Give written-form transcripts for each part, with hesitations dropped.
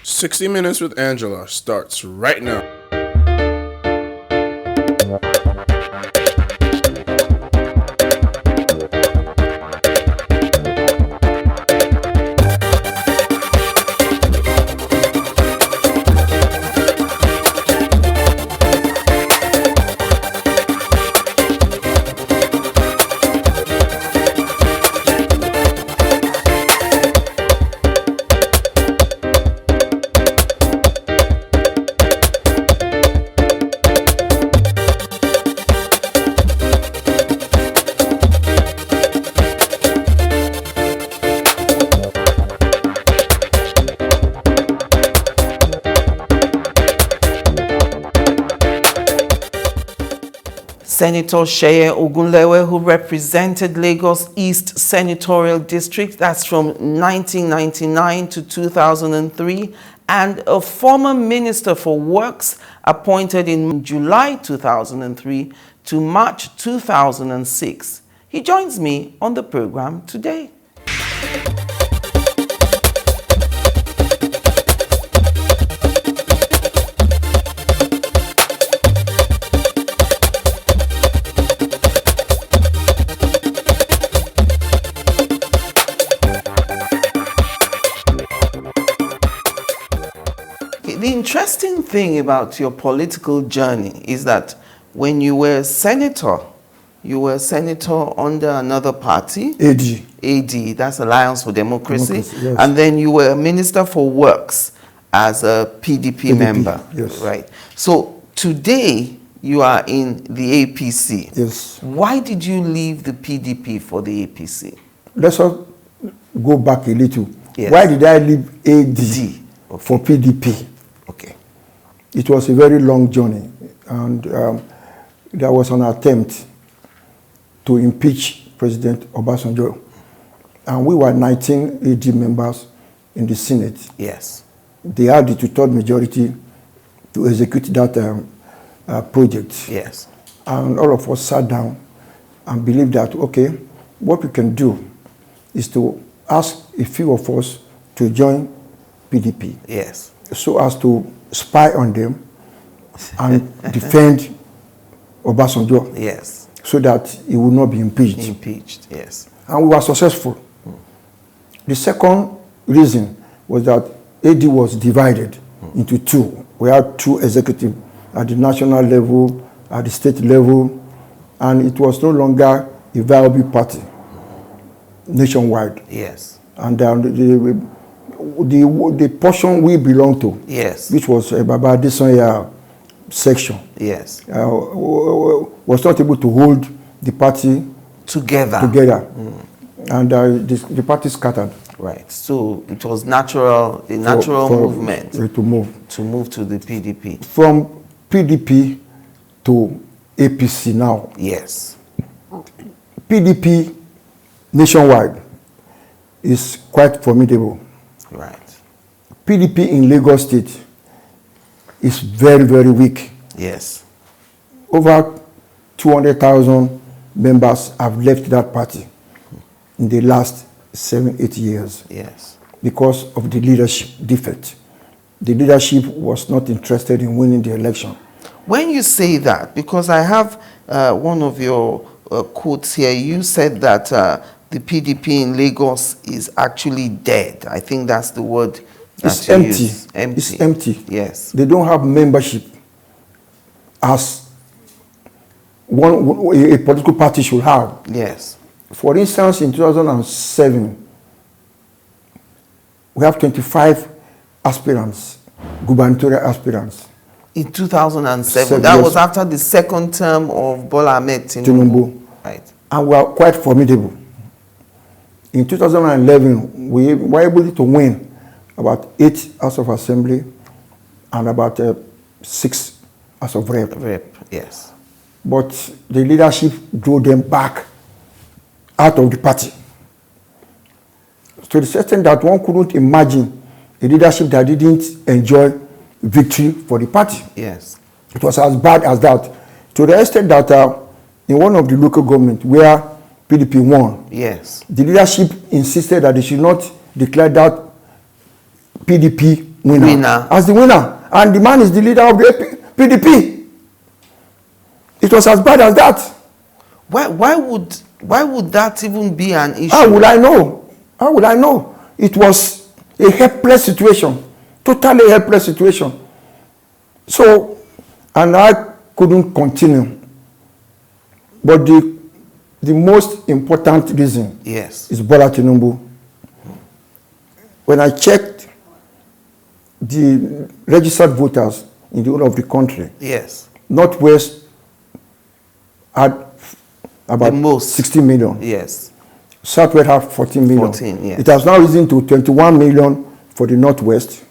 60 Minutes with Angela starts right now. Senator Adeseye Ogunlewe, who represented Lagos East Senatorial District, that's from 1999 to 2003, and a former Minister for Works appointed in July 2003 to March 2006. He joins me on the program today. The interesting thing about your political journey is that when you were a senator under another party. AD, that's Alliance for Democracy. Yes. And then you were a Minister for Works as a PDP member. Yes. Right. So today you are in the APC. Yes. Why did you leave the PDP for the APC? Let's go back a little. Yes. Why did I leave AD for PDP? Okay. It was a very long journey, and there was an attempt to impeach President Obasanjo, and we were 19 AD members in the Senate. Yes. They had the two-thirds majority to execute that project. Yes. And all of us sat down and believed that, okay, what we can do is to ask a few of us to join PDP. Yes. So as to spy on them and defend Obasanjo. Yes. So that he would not be impeached. Impeached, yes. And we were successful. The second reason was that AD was divided into two. We had two executives at the national level, at the state level, and it was no longer a viable party nationwide. Yes. And the portion we belong to, yes, which was Baba Adeseye section, yes, was not able to hold the party together. And the party scattered. Right. So it was a natural movement to move to the PDP. From PDP to APC now. Yes. PDP nationwide is quite formidable. Right. PDP in Lagos State is very, very weak. Yes. Over 200,000 members have left that party in the last 7-8 years. Yes. Because of the leadership defect. The leadership was not interested in winning the election. When you say that, because I have one of your quotes here, you said that the PDP in Lagos is actually dead. I think that's the word. It's empty. It's empty. Yes. They don't have membership as a political party should have. Yes. For instance, in 2007, we have 25 aspirants, gubernatorial aspirants. In 2007, that was after the second term of Bola Ahmed Tinubu. Right. And we are quite formidable. In 2011, we were able to win about 8 House of Assembly and about 6 House of Rep. Yes. But the leadership drew them back out of the party. To the extent that one couldn't imagine a leadership that didn't enjoy victory for the party. Yes. It was as bad as that. To the extent that in one of the local government where PDP won, yes, the leadership insisted that they should not declare that PDP winner. As the winner. And the man is the leader of the PDP. It was as bad as that. Why would that even be an issue? How would I know? How would I know? It was a helpless situation. Totally helpless situation. So, and I couldn't continue. But the most important reason is Bola Tinubu. When I checked the registered voters in the whole of the country, Northwest had about 60 million. Yes. Southwest had 14 million. 14, yes. It has now risen to 21 million for the Northwest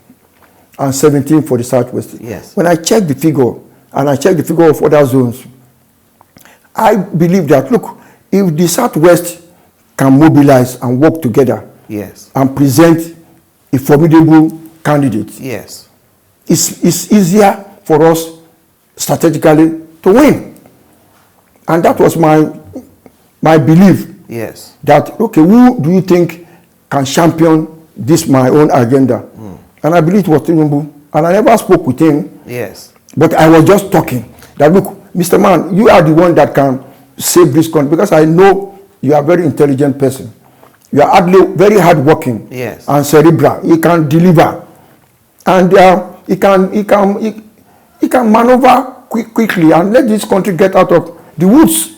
and 17 for the Southwest. Yes. When I checked the figure, and I checked the figure of other zones, I believe that, look, if the Southwest can mobilize and work together and present a formidable candidate, it's easier for us strategically to win. And that was my belief. That, okay, who do you think can champion this my own agenda? And I believe it was Tinubu. And I never spoke with him. But I was just talking. That, look, Mr. Man, you are the one that can save this country, because I know you are a very intelligent person. You are very hardworking and cerebral. You can deliver. And he can maneuver quickly and let this country get out of the woods.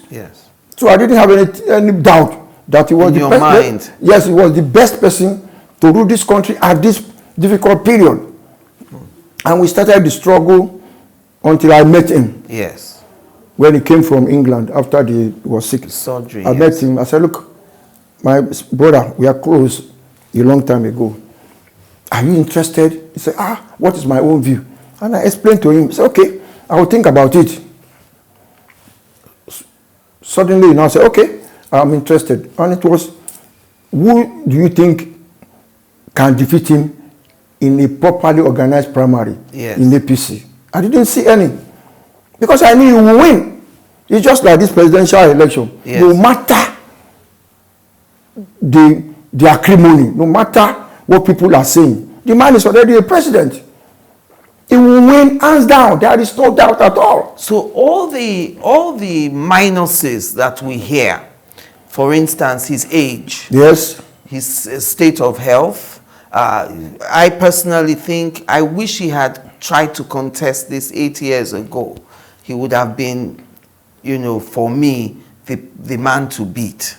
So I didn't have any doubt that he was the best. Yes, he was the best person to rule this country at this difficult period. And we started the struggle until I met him. When he came from England after he was sick. Surgery, I met him. I said, look, my brother, we are close a long time ago. Are you interested? He said, what is my own view? And I explained to him. He said, okay, I will think about it. Suddenly, he now said, okay, I'm interested. And it was, who do you think can defeat him in a properly organized primary in APC? I didn't see any. Because I knew he would win. It's just like this presidential election. No matter the acrimony, no matter what people are saying, the man is already a president. He will win hands down. There is no doubt at all. So all the minuses that we hear, for instance, his age, his state of health, I personally think, I wish he had tried to contest this 8 years ago. He would have been, you know, for me, the man to beat.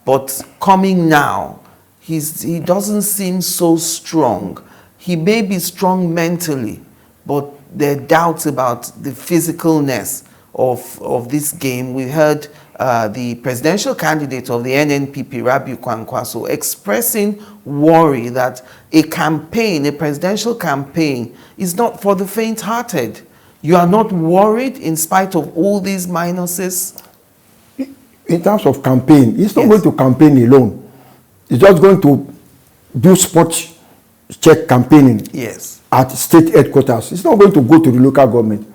But coming now, he doesn't seem so strong. He may be strong mentally, but there are doubts about the physicalness of this game. We heard the presidential candidate of the NNPP, Rabiu Kwankwaso, expressing worry that a presidential campaign, is not for the faint-hearted. You are not worried in spite of all these minuses? In terms of campaign, he's not going to campaign alone. He's just going to do spot check campaigning at state headquarters. He's not going to go to the local government.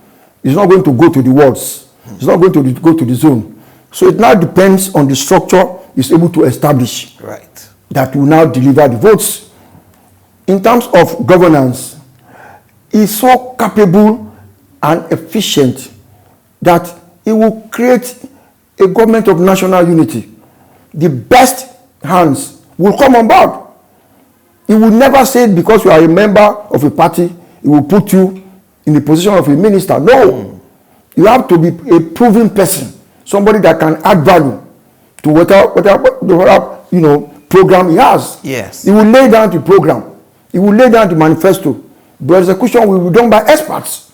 He's not going to go to the wards. He's not going to go to the zone. So it now depends on the structure he's able to establish that will now deliver the votes. In terms of governance, he's so capable and efficient that he will create a government of national unity. The best hands will come on board. He will never say because you are a member of a party, he will put you in the position of a minister. No. You have to be a proven person, somebody that can add value to whatever program he has. He will lay down the program. He will lay down the manifesto. The execution will be done by experts.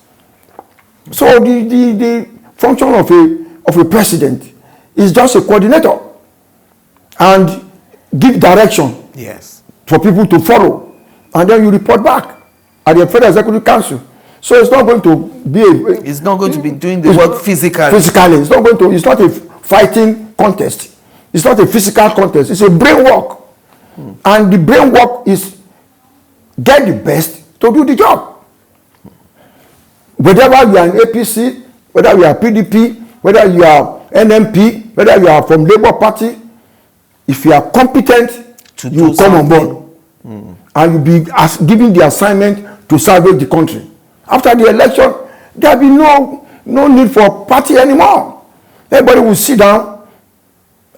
So the function of a president is just a coordinator and give direction for people to follow, and then you report back at the Federal Executive Council. So it's not going to be it's not going to be doing the work physically. It's not going to. It's not a fighting contest. It's not a physical contest. It's a brain work, and the brain work is get the best to do the job. Whether you are an APC, whether you are PDP, whether you are NMP, whether you are from Labour Party, if you are competent, you come on board, and you be given the assignment to salvage the country. After the election, there will be no need for party anymore. Everybody will sit down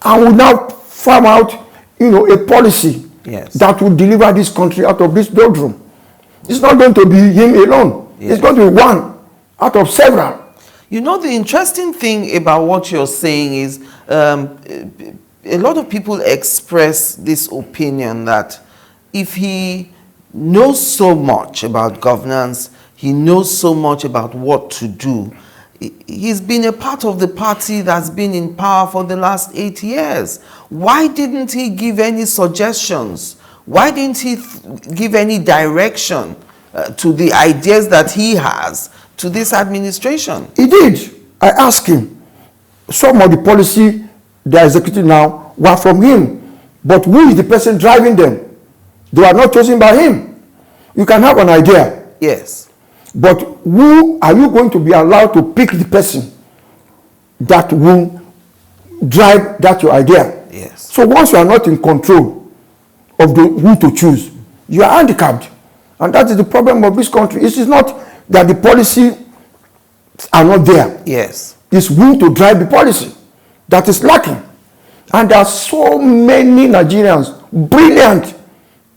and will now farm out, a policy that will deliver this country out of this doldrum. It's not going to be him alone. It's going to be one out of several. The interesting thing about what you're saying is a lot of people express this opinion that if he knows so much about governance, he knows so much about what to do. He's been a part of the party that's been in power for the last 8 years. Why didn't he give any suggestions? Why didn't he give any direction to the ideas that he has to this administration? He did. I asked him. Some of the policy they are executing now were from him. But who is the person driving them? They are not chosen by him. You can have an idea. Yes. But who are you going to be allowed to pick the person that will drive that your idea? Yes. So once you are not in control of who to choose, you are handicapped. And that is the problem of this country. It is not that the policy are not there. Yes. It's who to drive the policy that is lacking. And there are so many Nigerians, brilliant,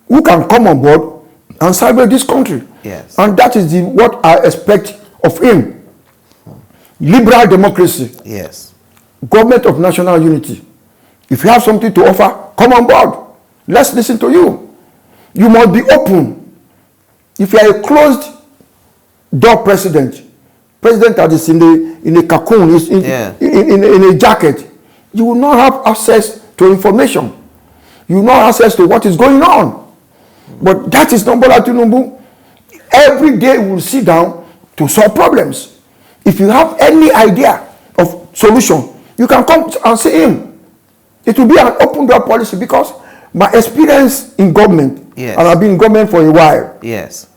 who can come on board and salvage this country. Yes. And that is what I expect of him. Liberal democracy. Yes. Government of national unity. If you have something to offer, come on board. Let's listen to you. You must be open. If you are a closed door president that is in a cocoon, is in a jacket, you will not have access to information. You will not have access to what is going on. But that is not Bola Tinubu. Every day we will sit down to solve problems. If you have any idea of solution, you can come and see him. It will be an open door policy because my experience in government, yes, and I've been in government for a while, yes,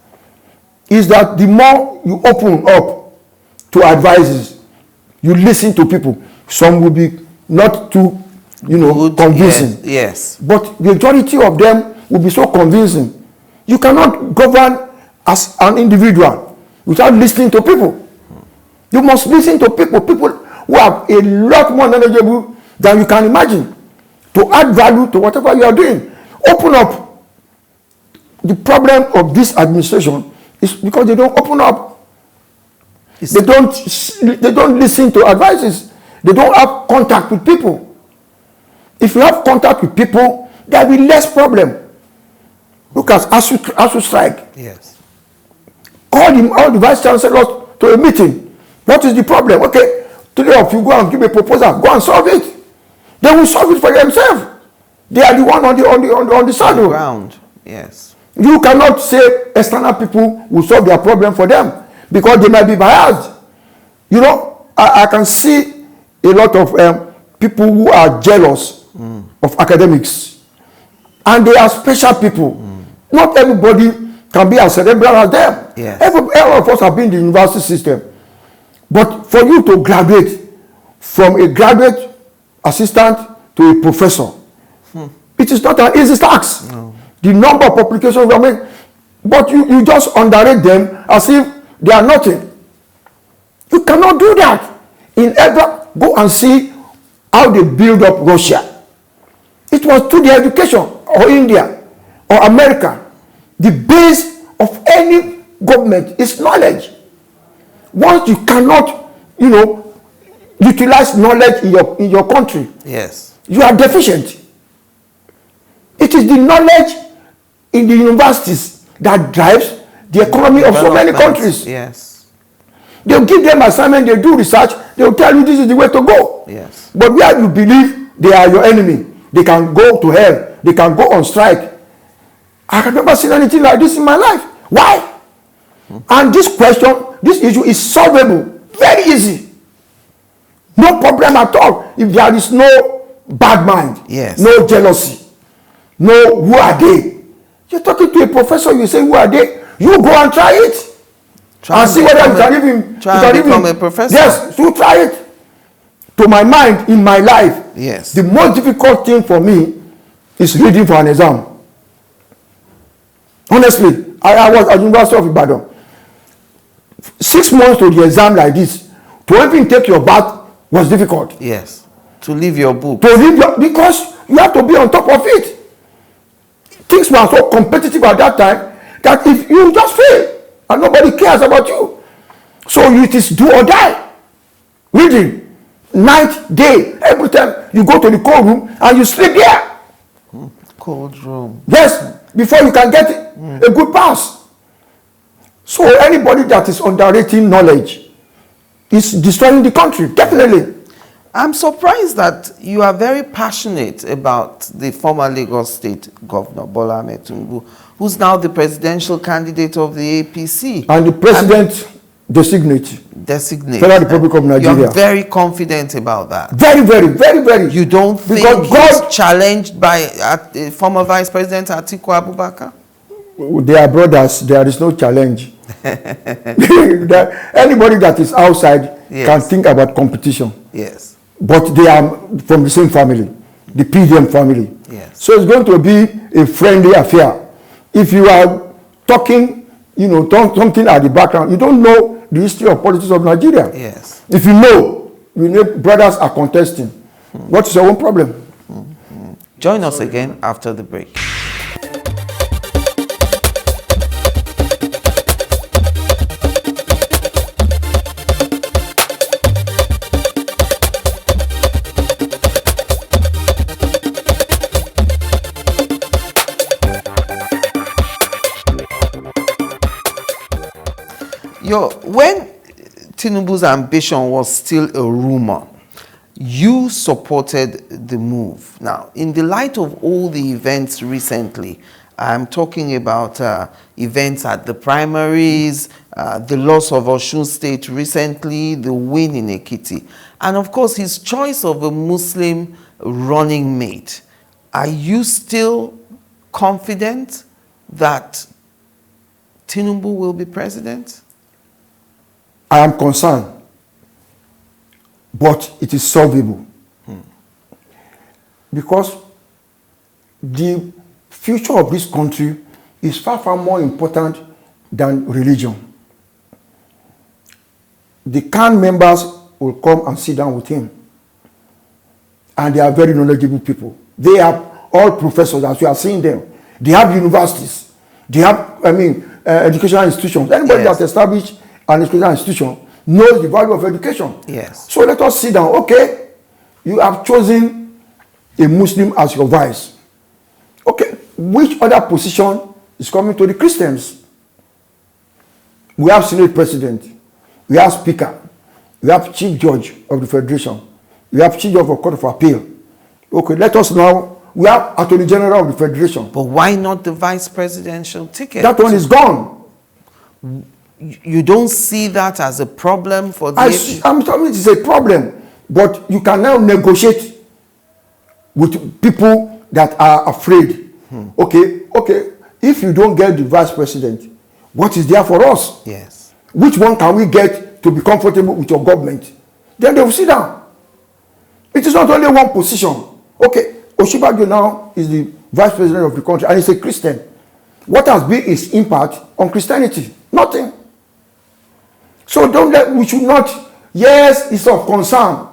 is that the more you open up to advices, you listen to people. Some will be not too, good, convincing. Yes. But the majority of them will be so convincing. You cannot govern as an individual without listening to people. You must listen to people who are a lot more knowledgeable than you can imagine, to add value to whatever you are doing. Open up. The problem of this administration is because they don't open up. They don't listen to advices. They don't have contact with people. If you have contact with people, there will be less problem. Look at ASUU strike. Yes. All the vice chancellors to a meeting. What is the problem? Okay, today if you go and give a proposal, go and solve it. They will solve it for themselves. They are the one on the saddle. On the ground. Yes. You cannot say external people will solve their problem for them because they might be biased. I can see a lot of people who are jealous of academics, and they are special people. Not everybody can be as cerebral as them. Yes. All of us have been in the university system. But for you to graduate from a graduate assistant to a professor, it is not an easy task. No. The number of publications we are making, but you just underrate them as if they are nothing. You cannot do that. Go and see how they build up Russia. It was through the education, or India, or America. The base of any government is knowledge. Once you cannot, utilize knowledge in your country, yes, you are deficient. It is the knowledge in the universities that drives the economy of so many countries. Yes. They'll give them assignment, they do research, they'll tell you this is the way to go. Yes. But where you believe they are your enemy, they can go to hell, they can go on strike. I have never seen anything like this in my life. Why? And this issue is solvable. Very easy. No problem at all. If there is no bad mind, yes, no jealousy, no who are they. You're talking to a professor, you say who are they? You go and try it. And see whether you can become a professor. Yes, you try it. To my mind, in my life, yes, the most difficult thing for me is reading for an exam. Honestly, I was at University of Ibadan. 6 months to the exam like this, to even take your bath was difficult. Yes. To leave your book. Because you have to be on top of it. Things were so competitive at that time that if you just fail and nobody cares about you. So it is do or die. Reading, night, day, every time you go to the cold room and you sleep there. Cold room. Yes, before you can get a good pass. So anybody that is underrating knowledge is destroying the country, definitely. I'm surprised that you are very passionate about the former Lagos State Governor, Bola Ahmed Tinubu, who's now the presidential candidate of the APC. And the president designate. Federal Republic of Nigeria. You're very confident about that. Very, very, very, very. You don't think he's challenged by former Vice President Atiku Abubakar? They are brothers. There is no challenge. Anybody that is outside can think about competition. Yes. But they are from the same family, the PDM family. Yes. So it's going to be a friendly affair. If you are talking, something at the background, you don't know the history of politics of Nigeria. Yes. If you know brothers are contesting, what is your own problem? Join us again after the break. When Tinubu's ambition was still a rumor, you supported the move. Now, in the light of all the events recently, I'm talking about events at the primaries, the loss of Osun State recently, the win in Ekiti, and of course his choice of a Muslim running mate. Are you still confident that Tinubu will be president? I am concerned, but it is solvable. Because the future of this country is far, far more important than religion. The CAN members will come and sit down with him. And they are very knowledgeable people. They are all professors, as you are seeing them. They have universities. They have, educational institutions. Anybody that established an educational institution knows the value of education. Yes. So let us sit down. Okay, you have chosen a Muslim as your vice. Okay, which other position is coming to the Christians? We have Senate President, we have Speaker, we have Chief Judge of the Federation, we have Chief Judge of Court of Appeal. Okay, let us now, we have Attorney General of the Federation. But why not the vice presidential ticket? That one is gone. You don't see that as a problem for the I'm telling you, it is a problem. But you can now negotiate with people that are afraid. Okay, if you don't get the vice president, what is there for us? Yes. Which one can we get to be comfortable with your government? Then they will sit down. It is not only one position. Okay, Osinbajo now is the vice president of the country and he's a Christian. What has been his impact on Christianity? Nothing. So we should not, yes, it's of concern,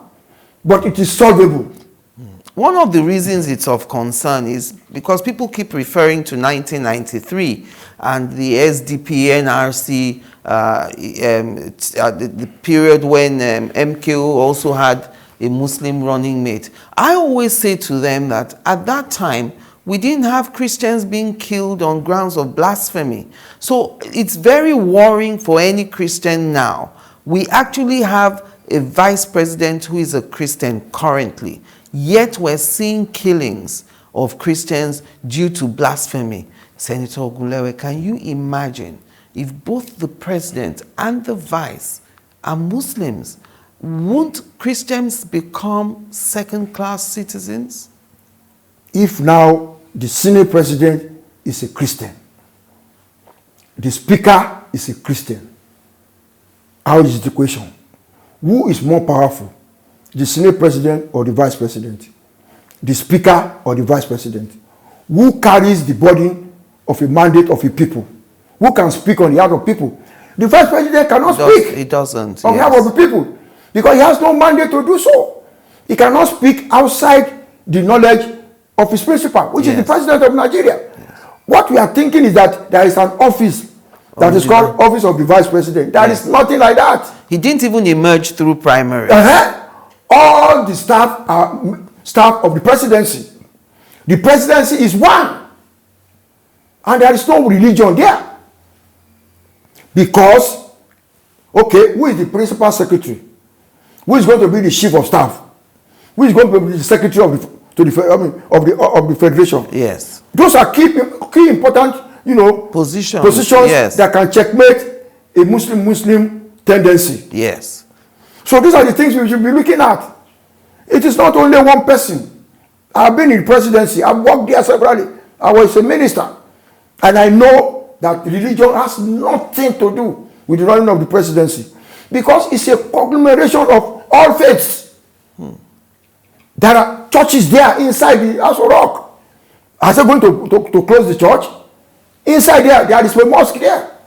but it is solvable. One of the reasons it's of concern is because people keep referring to 1993 and the SDP NRC, the period when MKO also had a Muslim running mate. I always say to them that at that time, we didn't have Christians being killed on grounds of blasphemy. So it's very worrying for any Christian now. We actually have a vice president who is a Christian currently, yet we're seeing killings of Christians due to blasphemy. Senator Ogunlewe, can you imagine if both the president and the vice are Muslims? Won't Christians become second-class citizens? If now the Senate President is a Christian, the Speaker is a Christian, how is the equation? Who is more powerful, the Senate President or the Vice President? The Speaker or the Vice President? Who carries the burden of a mandate of a people? who can speak on behalf of people. The vice president cannot speak. He doesn't. On behalf of the people, because he has no mandate to do so. He cannot speak outside the knowledge of his principal, which is the president of Nigeria. What we are thinking is that there is an office that is called Office of the Vice President. There is nothing like that. He didn't even emerge through primary. All the staff are staff of the presidency. The presidency is one. And there is no religion there. Because, okay, who is the principal secretary? Who is going to be the chief of staff? Who is going to be the secretary of the federation? Yes. Those are key important, positions that can checkmate a Muslim tendency. Yes. So these are the things we should be looking at. It is not only one person. I've been in presidency. I've worked there severally. I was a minister. And I know that religion has nothing to do with the running of the presidency. Because it's a conglomeration of all faiths. There are churches there inside the House of Rock. Are they going to close the church? Inside there is a mosque there.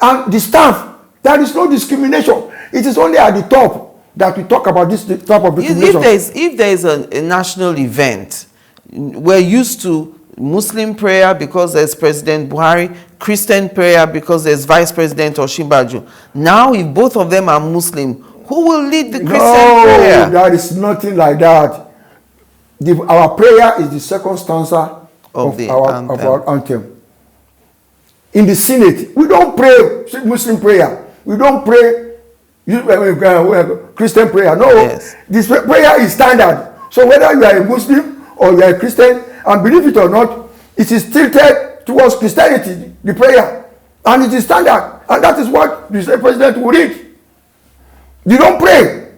And the staff, there is no discrimination. It is only at the top that we talk about this type of discrimination. If there is a national event, we're used to Muslim prayer because there's President Buhari, Christian prayer because there's Vice President Osinbajo. Now, if both of them are Muslim, who will lead the Christian prayer? No, there is nothing like that. Our prayer is the second stanza of our anthem. In the Senate, we don't pray Muslim prayer. We don't pray Christian prayer. No, this prayer is standard. So whether you are a Muslim or you are a Christian, and believe it or not, it is tilted towards Christianity, the prayer. And it is standard. And that is what the state president will read. You don't pray.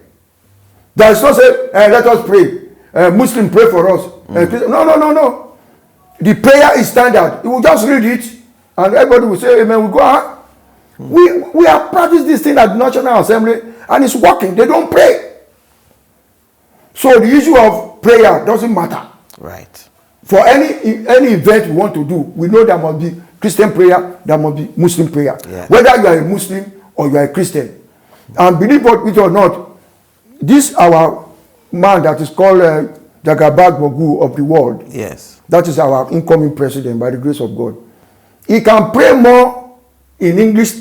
There is no say, let us pray. Muslim pray for us. No. The prayer is standard. You will just read it, and everybody will say, amen, we go on. We have practiced this thing at the National Assembly, and it's working. They don't pray. So the issue of prayer doesn't matter. Right. For any event we want to do, we know there must be Christian prayer, there must be Muslim prayer. Yeah. Whether you are a Muslim or you are a Christian. And believe it or not, this our man that is called Jagabag Bogu of the world. Yes. That is our incoming president by the grace of God. He can pray more in English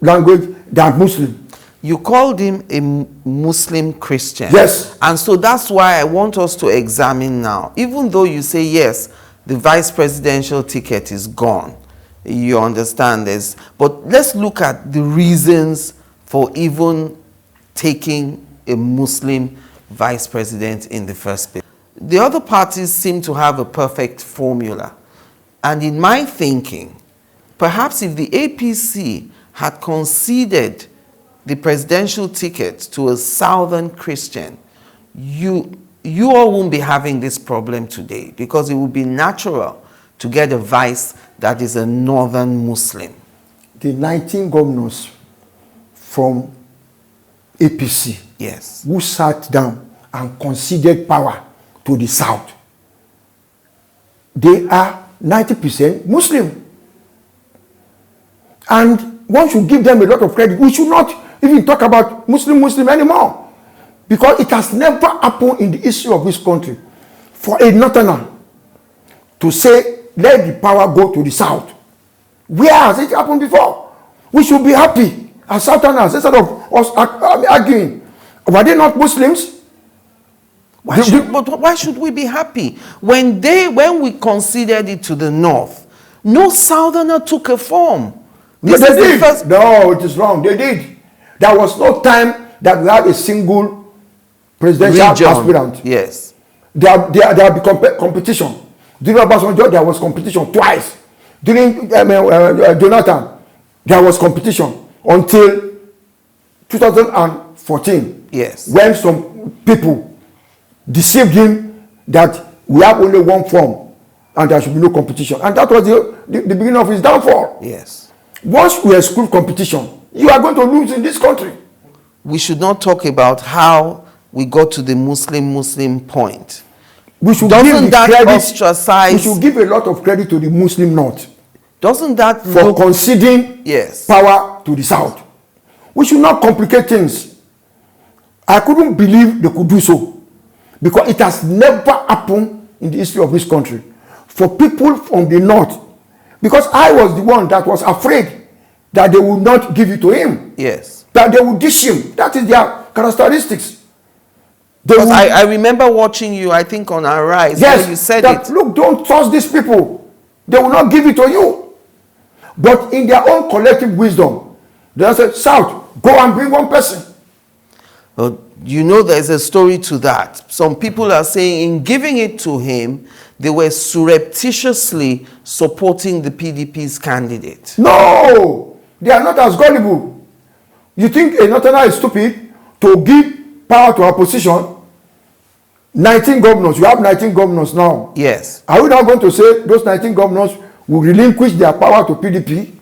language than Muslim. You called him a Muslim Christian. Yes. And so that's why I want us to examine now. Even though you say, yes, the vice presidential ticket is gone. You understand this. But let's look at the reasons for even taking a Muslim vice president in the first place. The other parties seem to have a perfect formula. And in my thinking, perhaps if the APC had conceded the presidential ticket to a Southern Christian, you all won't be having this problem today, because it would be natural to get a vice that is a Northern Muslim. The 19 governors from APC, yes, who sat down and conceded power to the South, they are 90% Muslim. And one should give them a lot of credit. We should not even talk about Muslim anymore, because it has never happened in the issue of this country for a northerner to say, let the power go to the South. Where has it happened before? We should be happy as Southerners instead of us arguing. Were they not Muslims? But why should we be happy? When we considered it to the North, no Southerner took a form. Yes, they did. No, it is wrong. They did. There was no time that we had a single presidential aspirant. Yes. There be competition. During Obasanjo, there was competition twice. During Jonathan, there was competition until 2014. Yes. When some people deceived him that we have only one form and there should be no competition. And that was the beginning of his downfall. Yes. Once we exclude competition, you are going to lose in this country. We should not talk about how we got to the Muslim point. We should Doesn't that ostracize? We should give a lot of credit to the Muslim North. Doesn't that for conceding yes. power to the South. We should not complicate things. I couldn't believe they could do so, because it has never happened in the history of this country for people from the North, because I was the one that was afraid that they would not give it to him. Yes. That they would dish him. That is their characteristics. Because I remember watching you, I think, on Arise, yes, where you said that, it. Look, don't trust these people. They will not give it to you. But in their own collective wisdom, they said, South, go and bring one person. Well, you know, there's a story to that. Some people are saying in giving it to him, they were surreptitiously supporting the PDP's candidate. No, they are not as gullible. You think a Northerner is stupid to give power to opposition? 19 governors, you have 19 governors now. Yes. Are we now going to say those 19 governors will relinquish their power to PDP?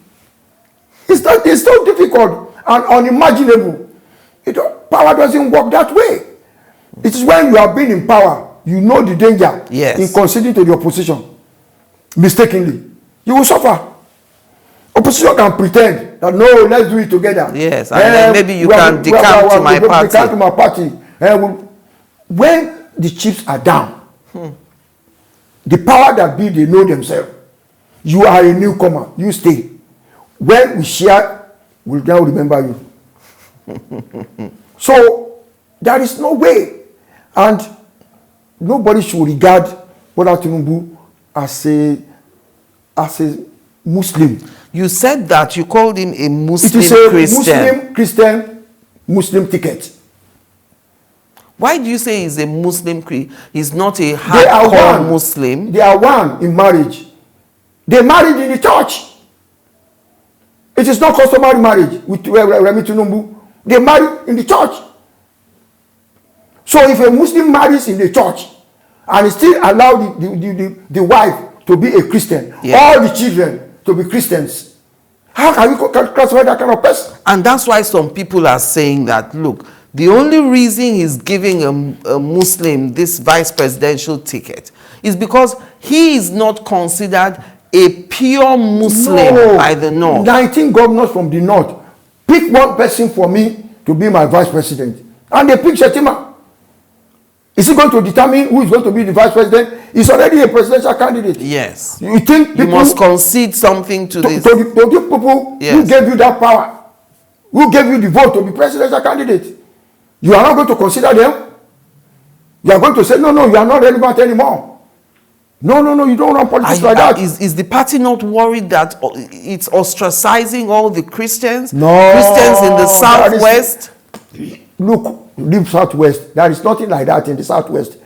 It's so difficult and unimaginable. Power doesn't work that way. It is when you have been in power, you know the danger yes. in conceding to the opposition mistakenly. You will suffer. Opposition can pretend that no, let's do it together. Yes, and then maybe you can decamp to my party. Decamp to my party. When the chips are down, the power that be, they know themselves. You are a newcomer. You stay. When we share, we'll now remember you. So there is no way, and nobody should regard Bola Tinubu as a Muslim. You said that you called him a Muslim Christian. It is a Muslim ticket. Why do you say he's a Muslim? He's not a hardcore Muslim. They are one in marriage. They married in the church. It is not customary marriage with Remi Tinubu. They marry in the church. So if a Muslim marries in the church and still allow the wife to be a Christian, yeah. all the children to be Christians, how can you classify that kind of person? And that's why some people are saying that, look, the only reason he's giving a Muslim this vice presidential ticket is because he is not considered a pure Muslim by the North. 19 governors from the North pick one person for me to be my vice president, and they pick Shetima. Is he going to determine who is going to be the vice president? He's already a presidential candidate. Yes. You think people, you must concede something to this? To the people yes. who gave you that power, who gave you the vote to be presidential candidate. You are not going to consider them. You are going to say, no, you are not relevant anymore. No, you don't run politics like that. Is the party not worried that it's ostracizing all the Christians? No. Christians in the Southwest? Look, leave Southwest. There is nothing like that in the Southwest.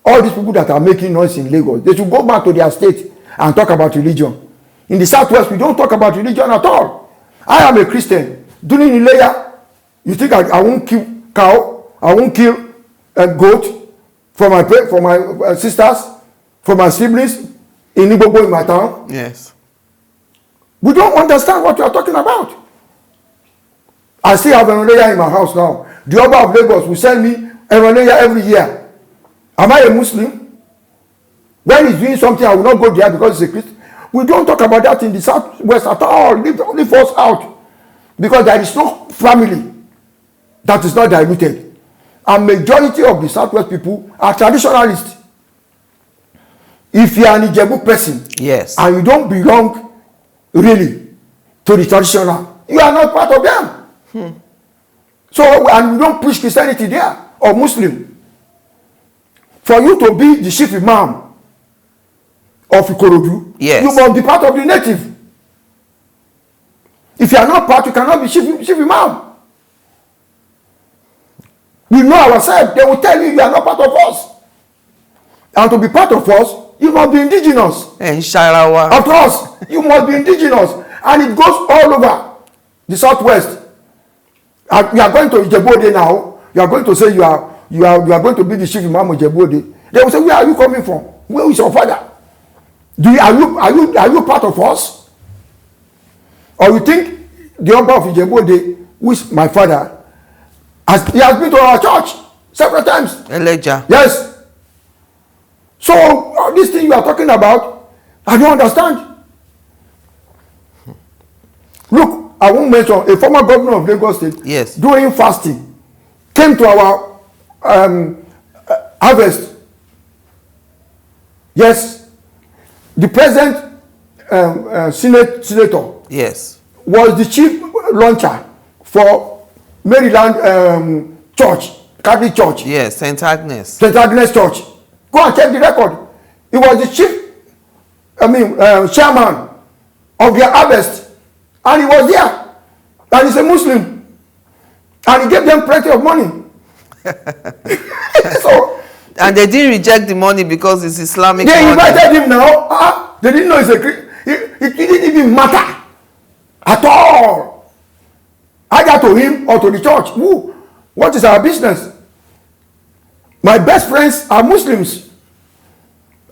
All these people that are making noise in Lagos, they should go back to their state and talk about religion. In the Southwest, we don't talk about religion at all. I am a Christian. During Ileya, you think I won't kill cow? I won't kill a goat for my sisters, for my siblings in Igbobo in my town? Yes. We don't understand what you are talking about. I still have an Ileya in my house now. The Oba of Lagos will send me an Ileya every year. Am I a Muslim? When he's doing something, I will not go there because he's a Christian. We don't talk about that in the Southwest at all. Leave us out. Because there is no family that is not diluted. And majority of the Southwest people are traditionalists. If you are an Ijebu person, yes, and you don't belong really to the traditional, you are not part of them. So, and you don't preach Christianity there or Muslim. For you to be the chief imam of Ikorodu, yes, you must be part of the native. If you are not part, you cannot be chief imam. We know ourselves. They will tell you are not part of us. And to be part of us, you must be indigenous. Of course, you must be indigenous. And it goes all over the Southwest. And you are going to Ijebode now. You are going to say you are going to be the chief imam of Ijebode. They will say, where are you coming from? Where is your father? Are you part of us? Or you think the Oba of Ijebode, who is my father, he has been to our church several times. Elijah. Yes. So this thing you are talking about, I don't understand. Look, I won't mention a former governor of Lagos State. Yes. During fasting, came to our harvest. Yes, the present senator. Yes. Was the chief launcher for Maryland church, Catholic church. Yes, St. Agnes. St. Agnes Church. Go and check the record. He was the chief, chairman of their harvest. And he was there. And he's a Muslim. And he gave them plenty of money. So, and they didn't reject the money because it's Islamic they money. invited him now. They didn't know it's a Christian. It didn't even matter at all. Either to him or to the church. Who? What is our business? My best friends are Muslims.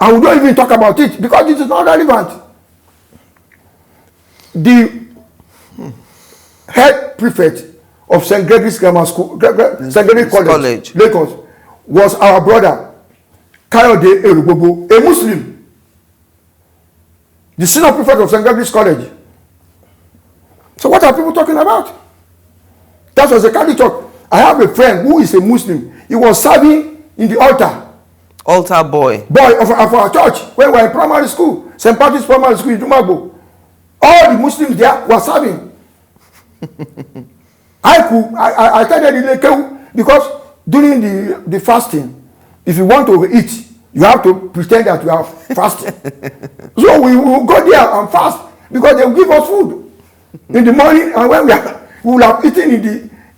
And we don't even talk about it because it is not relevant. The head prefect of St. Gregory's Grammar School, St. Gregory's College, Lagos, was our brother, Kayode Erugbogbo, a Muslim. The senior prefect of St. Gregory's College. So what are people talking about? That was a Catholic church. I have a friend who is a Muslim. He was serving in the altar. Altar boy. Boy of our church when we were in primary school. St. Patrick's Primary School in Dumagbo. All the Muslims there were serving. I attended the Lekeu because during the fasting, if you want to eat, you have to pretend that you are fasting. So we will go there and fast because they will give us food in the morning, and when we will have eaten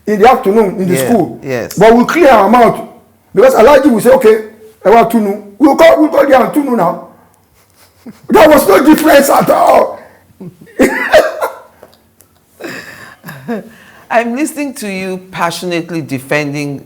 in the afternoon in the school. Yes. But we clear our mouth because Alaji will say, okay, I want tunu. We'll go there and tunu now. There was no difference at all. I'm listening to you passionately defending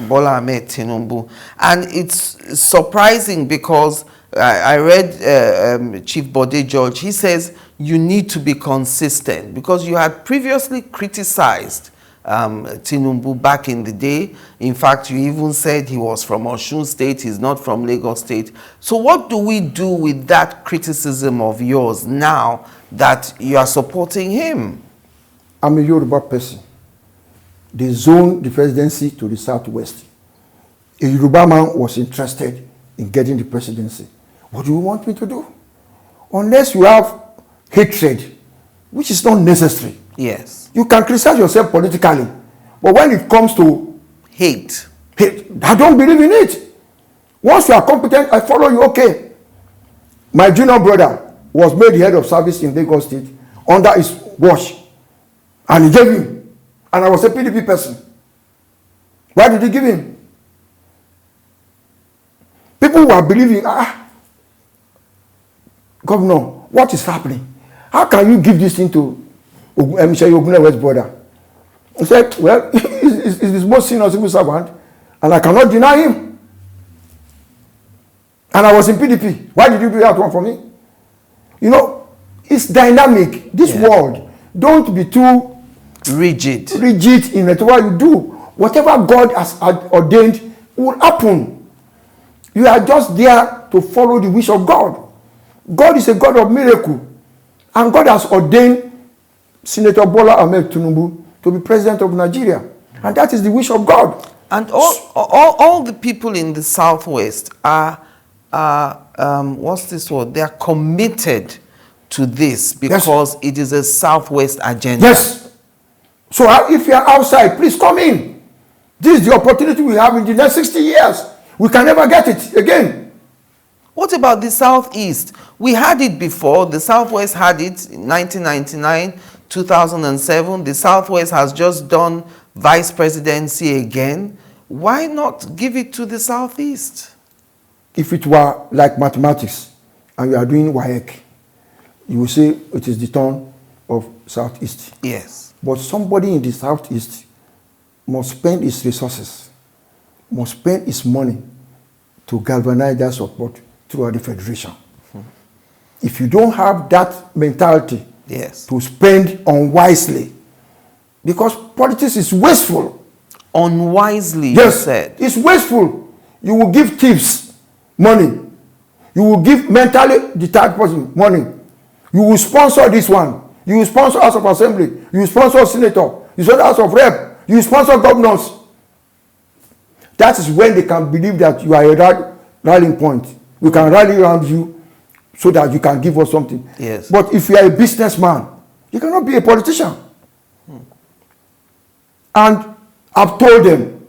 Bola Ahmed Tinubu, and it's surprising because I read Chief Bode George. He says you need to be consistent because you had previously criticized Tinubu back in the day. In fact, you even said he was from Osun State, he's not from Lagos State. So what do we do with that criticism of yours now that you are supporting him? I'm a Yoruba person. They zoned the presidency to the southwest. A Yoruba man was interested in getting the presidency. What do you want me to do? Unless you have hatred, which is not necessary. Yes. You can criticize yourself politically. But when it comes to hate, I don't believe in it. Once you are competent, I follow you, okay. My junior brother was made the head of service in Lagos State under his watch. And he gave him. And I was a PDP person. Why did he give him? People were believing, Governor, what is happening? How can you give this thing to Asiwaju Ogunlewe's brother? He said, well, he's the most senior civil servant, and I cannot deny him. And I was in PDP. Why did you do that one for me? You know, it's dynamic. This world, don't be too rigid in whatever you do. Whatever God has ordained will happen. You are just there to follow the wish of God. God is a God of miracle. And God has ordained Senator Bola Ahmed Tinubu to be president of Nigeria. And that is the wish of God. And all the people in the Southwest are what's this word? They are committed to this because it is a Southwest agenda. Yes. So if you are outside, please come in. This is the opportunity we have in the next 60 years. We can never get it again. What about the Southeast? We had it before. The Southwest had it in 1999, 2007. The Southwest has just done vice presidency again. Why not give it to the Southeast? If it were like mathematics and you are doing WAEC, you will say it is the turn of Southeast. Yes. But somebody in the Southeast must spend his resources, must spend his money to galvanize that support throughout the federation. If you don't have that mentality to spend unwisely, because politics is wasteful. Unwisely, yes, you said. It's wasteful. You will give thieves money. You will give mentally detached person money. You will sponsor this one. You sponsor House of Assembly. You sponsor Senator. You sponsor House of Rep. You sponsor governors. That is when they can believe that you are a rallying point. We can rally around you so that you can give us something. Yes. But if you are a businessman, you cannot be a politician. And I've told them,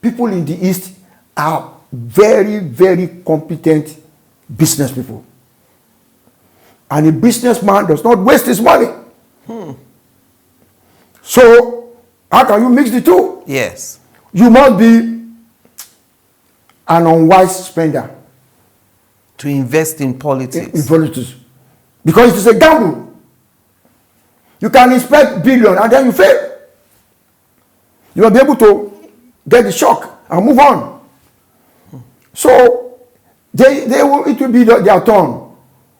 people in the East are very, very competent business people. And a businessman does not waste his money. So, how can you mix the two? Yes. You must be an unwise spender. To invest in politics. In politics. Because it is a gamble. You can expect billion and then you fail. You will be able to get the shock and move on. So, it will be their turn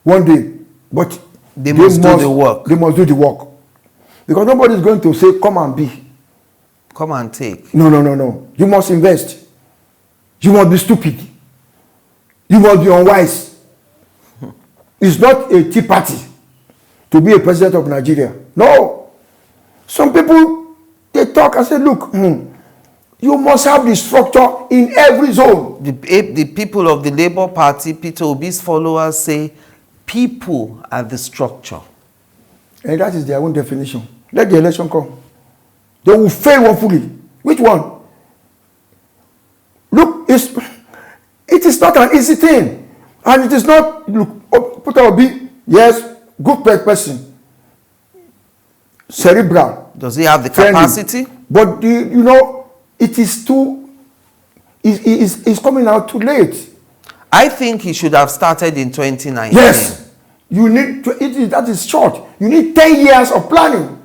one day. But they must do the work. They must do the work. Because nobody is going to say, come and be. Come and take. No. You must invest. You must be stupid. You must be unwise. It's not a tea party to be a president of Nigeria. No. Some people, they talk and say, look, you must have the structure in every zone. The people of the Labour Party, Peter Obi's followers say, people are the structure. And that is their own definition. Let the election come. They will fail woefully. Which one? Look, it is not an easy thing. And it is not, look, Peter Obi, yes, good person. Cerebral. Does he have the friendly. capacity? But, it is too, it's coming out too late. I think he should have started in 2019. Yes. You need that is short. You need 10 years of planning.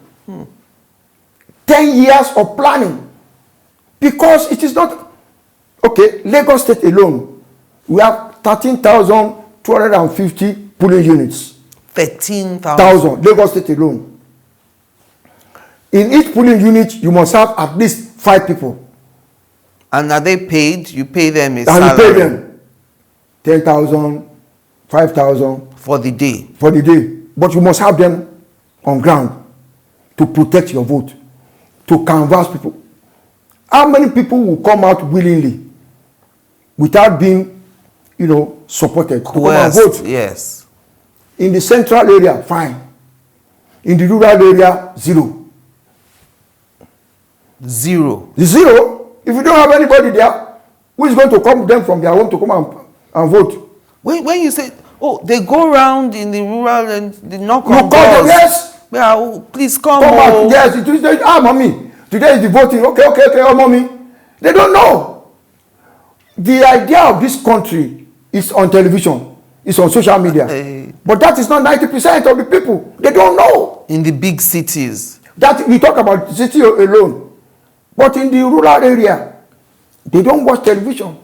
10 years of planning. Because it is not, okay, Lagos State alone, we have 13,250 polling units. 13,000. Lagos State alone. In each polling unit, you must have at least 5 people. And are they paid? You pay them a and salary? You pay them 10,000, 5,000. For the day. For the day. But you must have them on ground to protect your vote, to canvass people. How many people will come out willingly without being, supported to come and vote? Yes. In the central area, fine. In the rural area, zero. Zero. Zero? If you don't have anybody there, who is going to come them from their home to come and vote? When you say, they go around in the rural and they knock on doors. Yes. Yeah, please come out. Yes, mommy. Today is the voting. Okay, mommy. They don't know. The idea of this country is on television. It's on social media. But that is not 90% of the people. They don't know. In the big cities. That we talk about the city alone. But in the rural area, they don't watch television.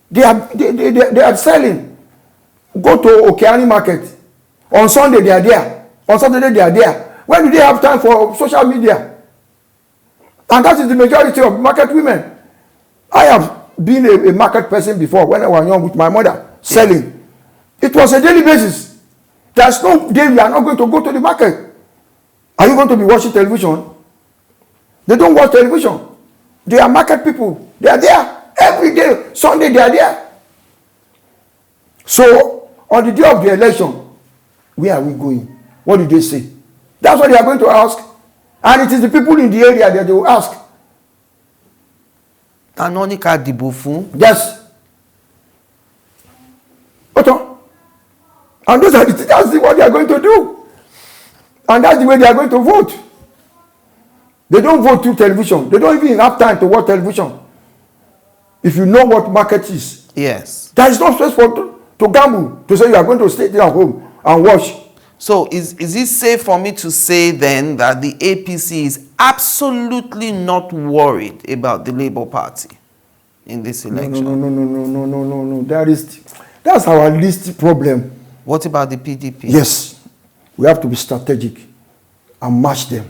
They are selling. Go to Okeani market. On Sunday they are there. On Saturday they are there. When do they have time for social media? And that is the majority of market women. I have been a market person before when I was young with my mother selling. It was a daily basis. There's no day we are not going to go to the market. Are you going to be watching television? They don't watch television. They are market people. They are there every day. Sunday they are there. So, on the day of the election, where are we going? What did they say? That's what they are going to ask. And it is the people in the area that they will ask. Anonika Dibufun. Yes. And that's what they are going to do. And that's the way they are going to vote. They don't vote through television. They don't even have time to watch television. If you know what market is. Yes. There is no space to gamble. To say you are going to stay there at home and watch. So is it safe for me to say then that the APC is absolutely not worried about the Labour Party in this election? No. That's our least problem. What about the PDP? Yes. We have to be strategic and match them.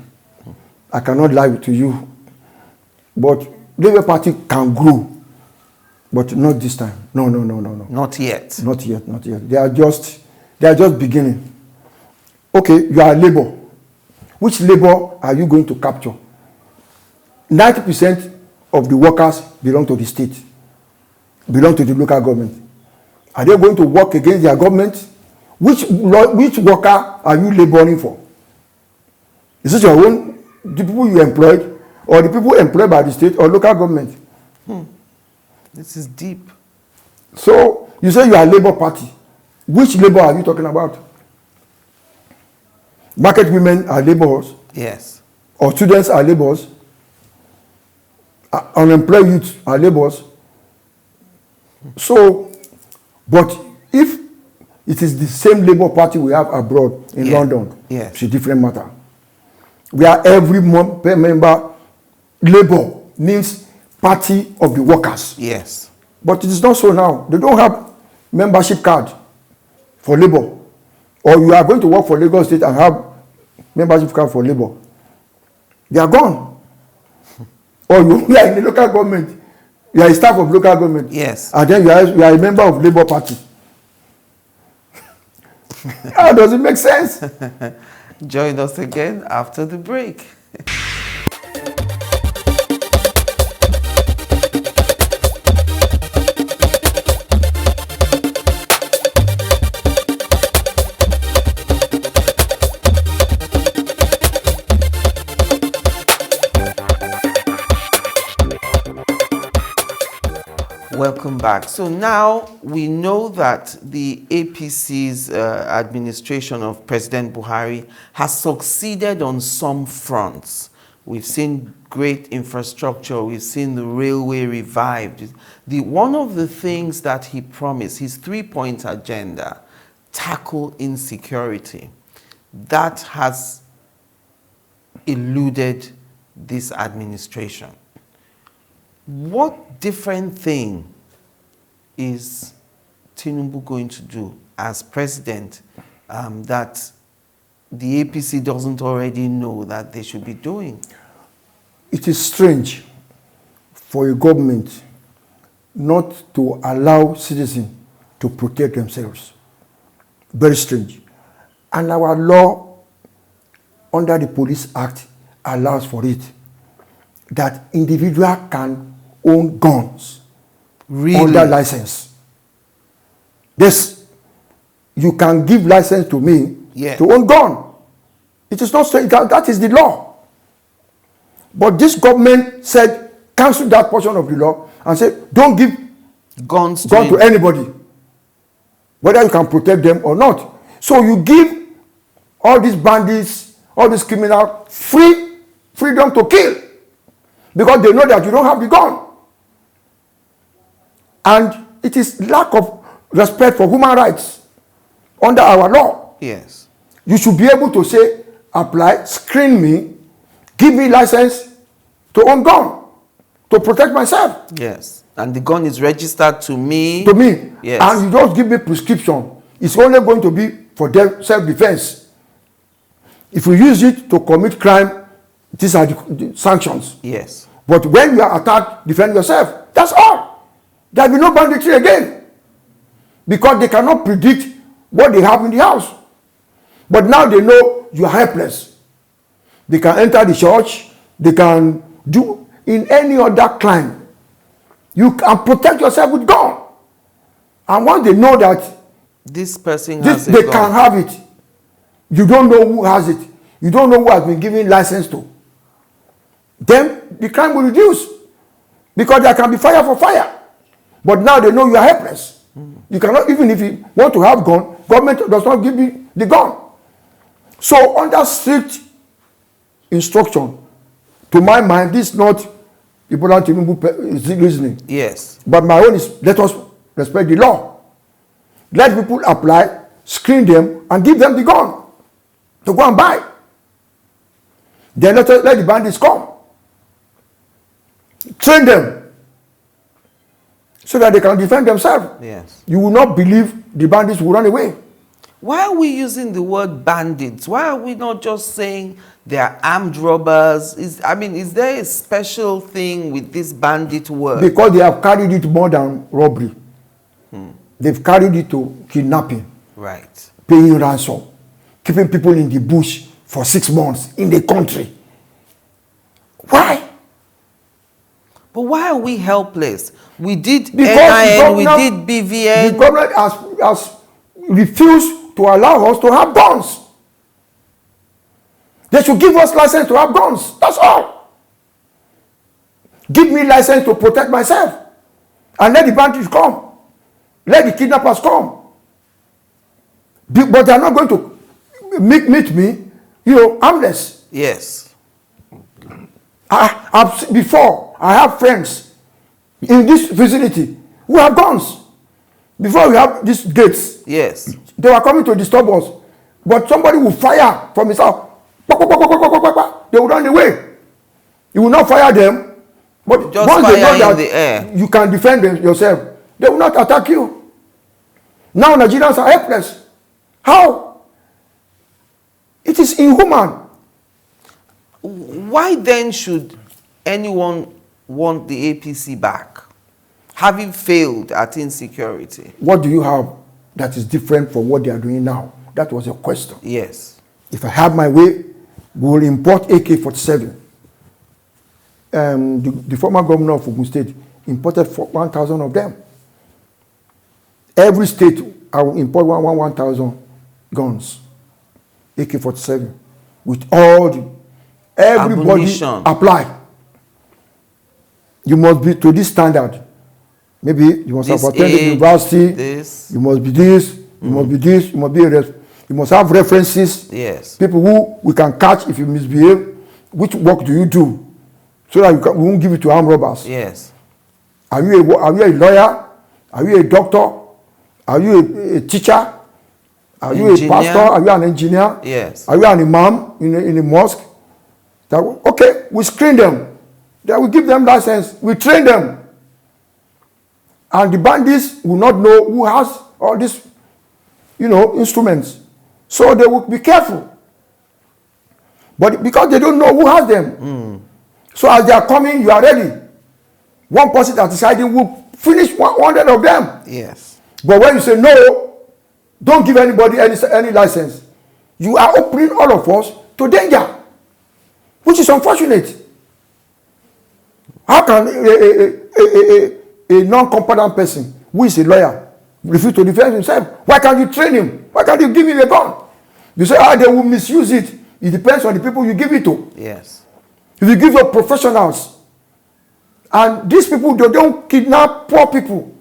I cannot lie to you. But Labour Party can grow. But not this time. No. Not yet. Not yet. They are just beginning. Okay, you are Labour. which labor are you going to capture? 90% of the workers belong to the state, belong to the local government. Are they going to work against their government? Which worker are you laboring for? Is it your own, the people you employed, or the people employed by the state or local government? This is deep. So you say you are a Labour Party. Which labor are you talking about? Market women are laborers. Yes. Or students are laborers. Unemployed youth are laborers. So, but if it is the same Labour Party we have abroad in London, it's a different matter. Where every member, Labour means Party of the Workers. Yes. But it is not so now. They don't have membership card for Labour. Or you are going to work for Lagos State and have membership card for Labour. They are gone. Or you are in the local government. You are a staff of local government. Yes. And then you are a member of Labour Party. How does it make sense? Join us again after the break. Welcome back. So now we know that the APC's administration of President Buhari has succeeded on some fronts. We've seen great infrastructure. We've seen the railway revived. One of the things that he promised, his 3-point agenda, tackle insecurity, that has eluded this administration. What different thing is Tinubu going to do as president that the APC doesn't already know that they should be doing? It is strange for a government not to allow citizens to protect themselves. Very strange. And our law under the Police Act allows for it, that individual can own guns under license. This, you can give license to me to own gun. It is not strange. That is the law. But this government said, cancel that portion of the law and said, don't give guns to anybody, whether you can protect them or not. So you give all these bandits, all these criminals freedom to kill, because they know that you don't have the gun. And it is lack of respect for human rights under our law. Yes. You should be able to say, apply, screen me, give me license to own gun, to protect myself. Yes. And the gun is registered to me. To me. Yes. And you don't give me prescription. It's only going to be for self-defense. If you use it to commit crime, these are the sanctions. Yes. But when you are attacked, defend yourself. That's all. There will be no banditry again. Because they cannot predict what they have in the house. But now they know you are helpless. They can enter the church. They can do in any other crime. You can protect yourself with gun. And once they know that this person has they can have it, you don't know who has it. You don't know who has been given license to. Then the crime will reduce. Because there can be fire for fire. But now they know you are helpless. You cannot, even if you want to have gun, government does not give you the gun. So under strict instruction, to my mind, this is not Bola Tinubu reasoning. Yes. But my own is, let us respect the law. Let people apply, screen them, and give them the gun to go and buy. Then let the bandits come. Train them so that they can defend themselves. Yes. You will not believe the bandits will run away. Why are we using the word bandits? Why are we not just saying they are armed robbers? Is there a special thing with this bandit word? Because they have carried it more than robbery. They've carried it to kidnapping. Right. Paying ransom. Keeping people in the bush for 6 months in the country. Why? But why are we helpless? We did Because NIN, we did BVN. The government has refused to allow us to have guns. They should give us license to have guns. That's all. Give me license to protect myself. And let the bandits come. Let the kidnappers come. But they are not going to meet me, harmless. Yes. Before, I have friends in this facility who have guns. Before we have these gates, yes, they were coming to disturb us. But somebody will fire from his house. They will run away. You will not fire them. But just once fire they know in that the air, you can defend yourself, they will not attack you. Now Nigerians are helpless. How? It is inhuman. Why then should anyone want the APC back, having failed at insecurity? What do you have that is different from what they are doing now? That was your question. Yes. If I have my way, we will import AK-47. The former governor of Ogun State imported 1,000 of them. Every state, I will import 1,000 guns, AK-47, with all everybody ammunition. Apply. You must be to this standard. Maybe you must have attended university. This. You must be this. You must be this. You must be you must have references. Yes. People who we can catch if you misbehave. Which work do you do? So that we won't give it to armed robbers. Yes. Are you a lawyer? Are you a doctor? Are you a teacher? Are you a pastor? Are you an engineer? Yes. Are you an imam in a mosque? Okay, we screen them. Then we give them license. We train them. And the bandits will not know who has all these, instruments. So they will be careful. But because they don't know who has them. So as they are coming, you are ready. One person that is hiding will finish 100 of them. Yes. But when you say no, don't give anybody any license, you are opening all of us to danger, which is unfortunate. How can a non-competent person who is a lawyer refuse to defend himself? Why can't you train him? Why can't you give him a gun? You say, they will misuse it. It depends on the people you give it to. Yes. If you give your professionals, and these people, they don't kidnap poor people.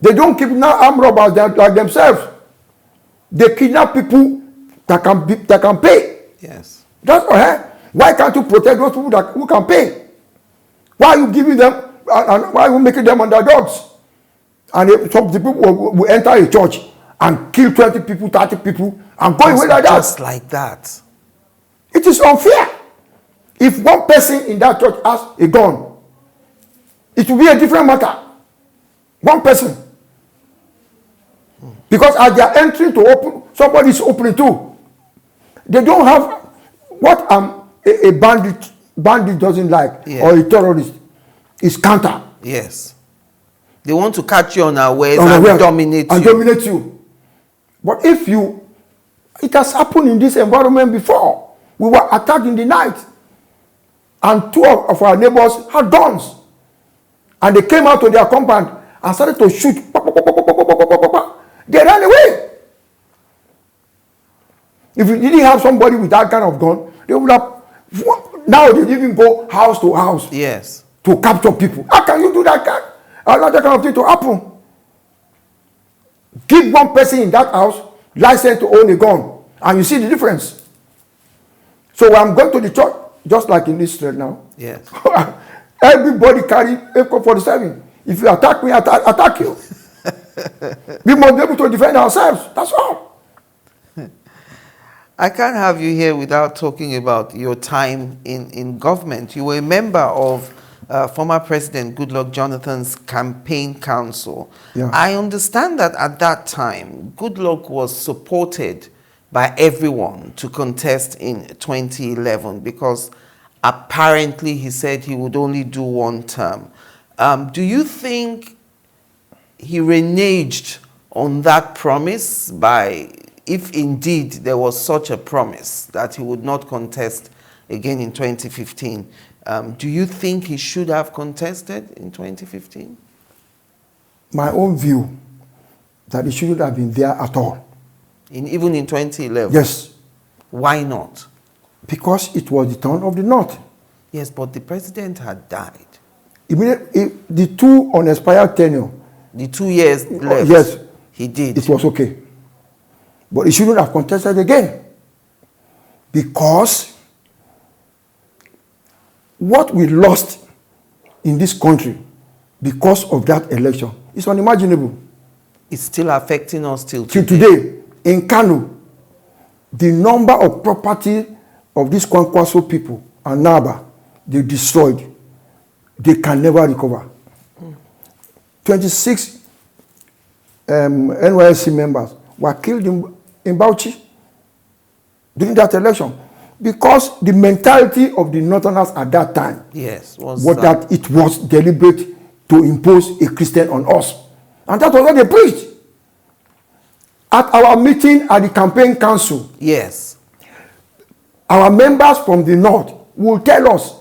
They don't kidnap armed robbers like themselves. They kidnap people that can pay. Yes. That's why can't you protect those people who can pay? Why are you giving them and why are you making them underdogs? And some people will enter a church and kill 20 people, 30 people, and go away like that. Just like that. It is unfair. If one person in that church has a gun, it will be a different matter. One person. Because as they are entering to open, somebody is opening too. They don't have what a bandit doesn't like, or a terrorist is counter. Yes. They want to catch you unawares and dominate you. But it has happened in this environment before. We were attacked in the night, and 2 of our neighbors had guns, and they came out to their compound and started to shoot. They ran away. If you didn't have somebody with that kind of gun, they would have. Now they even go house to house. Yes. To capture people. How can you do that allow that kind of thing to happen? Give one person in that house license to own a gun, and you see the difference. So when I'm going to the church, just like in Israel now. Yes. Everybody carry AK-47. If you attack me, I attack you. We must be able to defend ourselves. That's all. I can't have you here without talking about your time in government. You were a member of former President Goodluck Jonathan's campaign council. Yeah. I understand that at that time, Goodluck was supported by everyone to contest in 2011 because apparently he said he would only do one term. Do you think he reneged on that promise by if indeed there was such a promise that he would not contest again in 2015, do you think he should have contested in 2015? My own view, that he shouldn't have been there at all. Even in 2011? Yes. Why not? Because it was the turn of the North. Yes, but the president had died. The two unexpired tenure. The 2 years left. Yes. He did. It was okay. But he shouldn't have contested again. Because what we lost in this country because of that election is unimaginable. It's still affecting us till today. In Kano, the number of property of these Kwankwaso people and Naba, they destroyed. They can never recover. 26 NYSC members were killed in Bauchi during that election because the mentality of the Northerners at that time was that it was deliberate to impose a Christian on us. And that was what they preached. At our meeting at the campaign council, yes, our members from the North will tell us,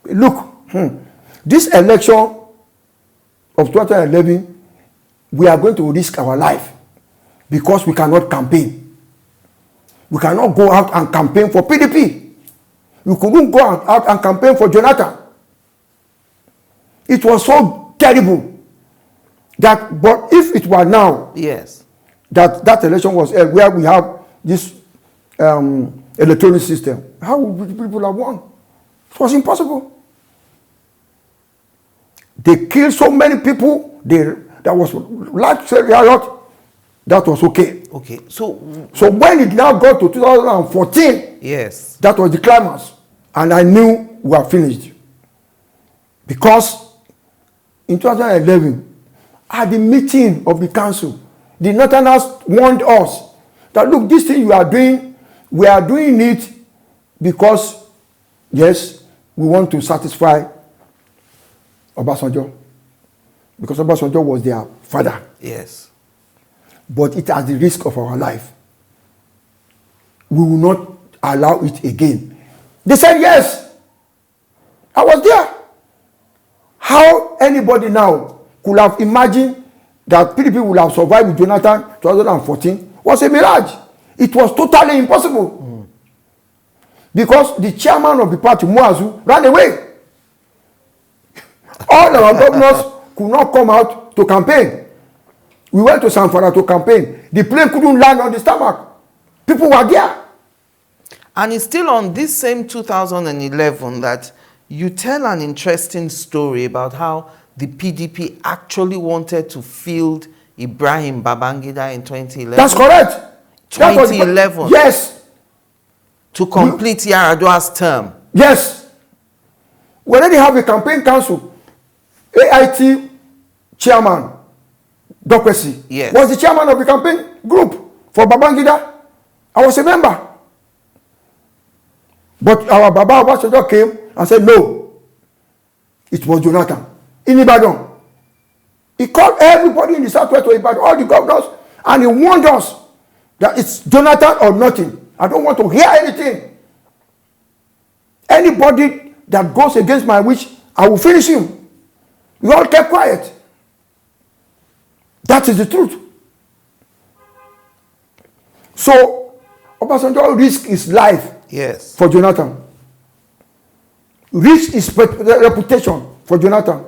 look, this election of 2011, we are going to risk our life because we cannot campaign. We cannot go out and campaign for PDP. We couldn't go out and campaign for Jonathan. It was so terrible that, but if it were now, yes, that election was where we have this electronic system, how would people have won? It was impossible. They killed so many people. That was like riot. That was okay. Okay, so when it now got to 2014, yes, that was the climax, and I knew we were finished. Because in 2011, at the meeting of the council, the Northerners warned us that, look, this thing you are doing, we are doing it because, yes, we want to satisfy Obasanjo. Because Obasanjo was their father. Yes. But it has the risk of our life. We will not allow it again. They said yes. I was there. How anybody now could have imagined that PDP would have survived with Jonathan 2014 was a mirage. It was totally impossible. Because the chairman of the party, Muazu, ran away. All our governors could not come out to campaign. We went to Sanfara to campaign. The plane couldn't land on the stomach. People were there. And it's still on this same 2011 that you tell an interesting story about how the PDP actually wanted to field Ibrahim Babangida in 2011. That's correct. 2011. Yes. To complete Yar'Adua's term. Yes. We already have a campaign council. AIT chairman, Dokwesi, yes, was the chairman of the campaign group for Babangida. I was a member. But our Baba Obasanjo came and said, no, it was Jonathan in Ibadan. He called everybody in the southwest to Ibadan, all the governors, and he warned us that it's Jonathan or nothing. I don't want to hear anything. Anybody that goes against my wish, I will finish him. We all kept quiet. That is the truth. So, Obasanjo risked his life, yes, for Jonathan. Risked his reputation for Jonathan.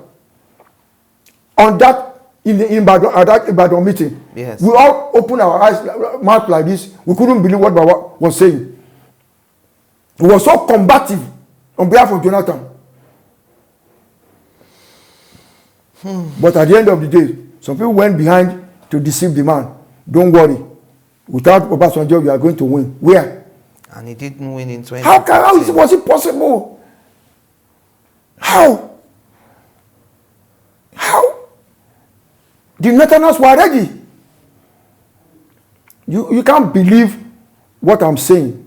On that, at that Ibadan meeting, yes, we all opened our eyes, mouth like this. We couldn't believe what Baba was saying. He was so combative on behalf of Jonathan. But at the end of the day, some people went behind to deceive the man. Don't worry. Without Obasanjo, you are going to win. Where? And he didn't win in 2015. How was it possible? How? The Northerners were ready. You can't believe what I'm saying.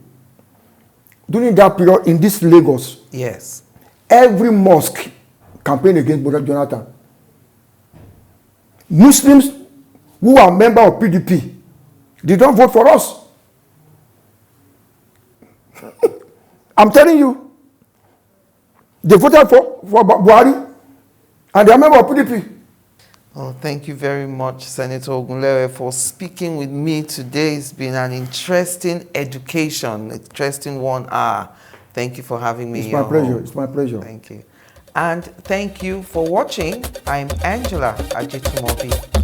During that period in this Lagos, yes, every mosque campaigned against Brother Jonathan. Muslims who are members of PDP, they don't vote for us. I'm telling you. They voted for Buhari, and they are member of PDP. Oh, thank you very much, Senator Ogunlewe, for speaking with me today. It's been an interesting education, interesting 1 hour. Thank you for having me. It's my pleasure. It's my pleasure. Thank you. And thank you for watching. I'm Angela Ajetunmobi.